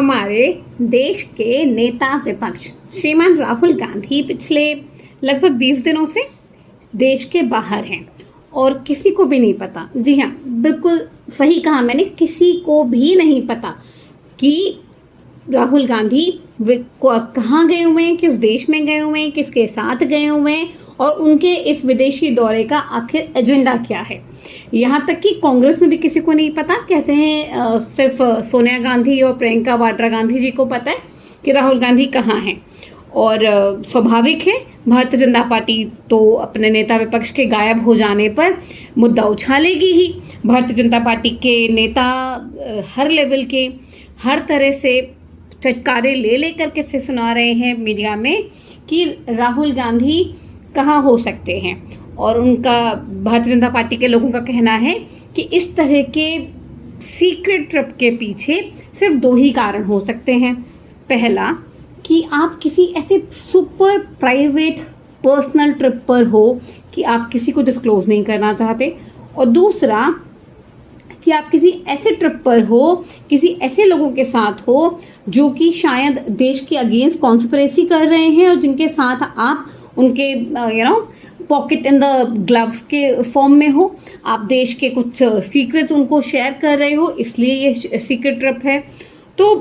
हमारे देश के नेता विपक्ष श्रीमान राहुल गांधी पिछले लगभग 20 दिनों से देश के बाहर हैं और किसी को भी नहीं पता। जी हाँ, बिल्कुल सही कहा मैंने, किसी को भी नहीं पता कि राहुल गांधी कहाँ गए हुए हैं, किस देश में गए हुए हैं, किसके साथ गए हुए हैं और उनके इस विदेशी दौरे का आखिर एजेंडा क्या है। यहाँ तक कि कांग्रेस में भी किसी को नहीं पता। कहते हैं सिर्फ सोनिया गांधी और प्रियंका वाड्रा गांधी जी को पता है कि राहुल गांधी कहाँ हैं। और स्वाभाविक है, भारतीय जनता पार्टी तो अपने नेता विपक्ष के गायब हो जाने पर मुद्दा उछालेगी ही। भारतीय जनता पार्टी के नेता हर लेवल के, हर तरह से चटकारे ले लेकर के से सुना रहे हैं मीडिया में कि राहुल गांधी कहाँ हो सकते हैं। और उनका, भारतीय जनता पार्टी के लोगों का कहना है कि इस तरह के सीक्रेट ट्रिप के पीछे सिर्फ 2 ही कारण हो सकते हैं। पहला, कि आप किसी ऐसे सुपर प्राइवेट पर्सनल ट्रिप पर हो कि आप किसी को डिस्क्लोज नहीं करना चाहते, और दूसरा कि आप किसी ऐसे ट्रिप पर हो, किसी ऐसे लोगों के साथ हो जो कि शायद देश के अगेंस्ट कॉन्स्पिरेसी कर रहे हैं और जिनके साथ आप उनके पॉकेट इन द ग्लव्स के फॉर्म में हो। आप देश के कुछ सीक्रेट्स उनको शेयर कर रहे हो, इसलिए ये सीक्रेट ट्रिप है। तो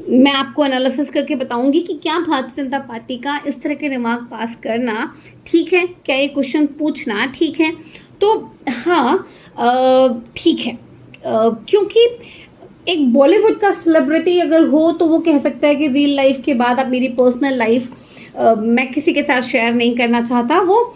मैं आपको एनालिसिस करके बताऊंगी कि क्या भारतीय जनता पार्टी का इस तरह के रिमार्क पास करना ठीक है, क्या ये क्वेश्चन पूछना ठीक है। तो हाँ, ठीक है, क्योंकि एक बॉलीवुड का सेलिब्रिटी अगर हो तो वो कह सकता है कि रियल लाइफ के बाद अब मेरी पर्सनल लाइफ मैं किसी के साथ शेयर नहीं करना चाहता, वो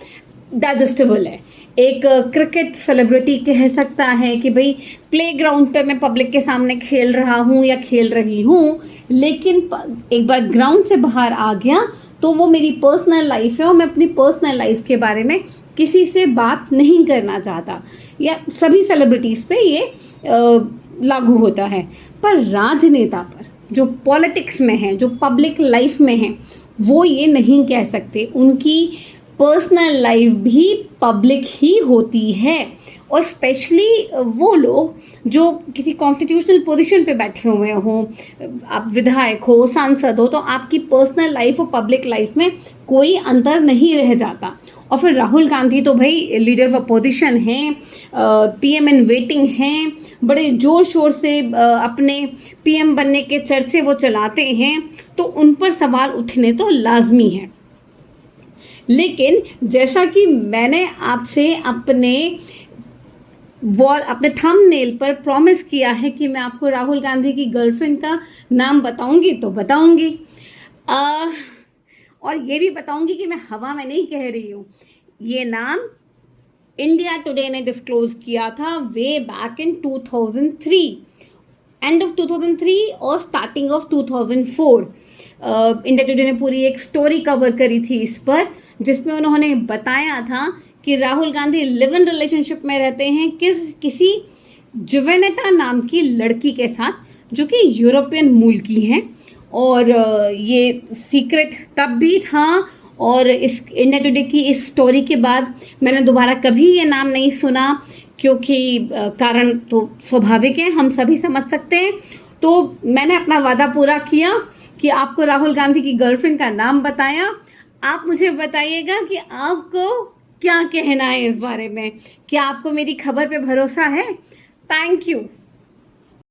डाइजेस्टेबल है। एक क्रिकेट सेलिब्रिटी कह सकता है कि भाई प्लेग्राउंड पे मैं पब्लिक के सामने खेल रहा हूँ या खेल रही हूँ, लेकिन एक बार ग्राउंड से बाहर आ गया तो वो मेरी पर्सनल लाइफ है और मैं अपनी पर्सनल लाइफ के बारे में किसी से बात नहीं करना चाहता। या सभी सेलिब्रिटीज़ पे ये लागू होता है, पर राजनेता पर, जो पॉलिटिक्स में है, जो पब्लिक लाइफ में है, वो ये नहीं कह सकते। उनकी पर्सनल लाइफ भी पब्लिक ही होती है। और स्पेशली वो लोग जो किसी कॉन्स्टिट्यूशनल पोजीशन पे बैठे हुए हों, आप विधायक हो, सांसद हो, तो आपकी पर्सनल लाइफ और पब्लिक लाइफ में कोई अंतर नहीं रह जाता। और फिर राहुल गांधी तो भाई लीडर ऑफ अपोजिशन हैं, पीएम इन वेटिंग हैं, बड़े ज़ोर शोर से अपने पीएम बनने के चर्चे वो चलाते हैं, तो उन पर सवाल उठने तो लाजमी हैं। लेकिन जैसा कि मैंने आपसे अपने थंबनेल पर प्रॉमिस किया है कि मैं आपको राहुल गांधी की गर्लफ्रेंड का नाम बताऊंगी तो बताऊंगी, और ये भी बताऊंगी कि मैं हवा में नहीं कह रही हूँ। ये नाम इंडिया टुडे ने डिस्क्लोज किया था way back in 2003, end of 2003 और स्टार्टिंग ऑफ 2004। इंडिया टुडे ने पूरी एक स्टोरी कवर करी थी इस पर, जिसमें उन्होंने बताया था कि Rahul Gandhi live in relationship में रहते हैं किसी जुवेनेटा नाम की लड़की के साथ, जो कि यूरोपियन मूल की हैं। और ये सीक्रेट तब भी था, और इस इंडिया टुडे की इस स्टोरी के बाद मैंने दोबारा कभी ये नाम नहीं सुना, क्योंकि कारण तो स्वाभाविक है, हम सभी समझ सकते हैं। तो मैंने अपना वादा पूरा किया कि आपको राहुल गांधी की गर्लफ्रेंड का नाम बताया। आप मुझे बताइएगा कि आपको क्या कहना है इस बारे में। क्या आपको मेरी खबर पे भरोसा है? Thank you.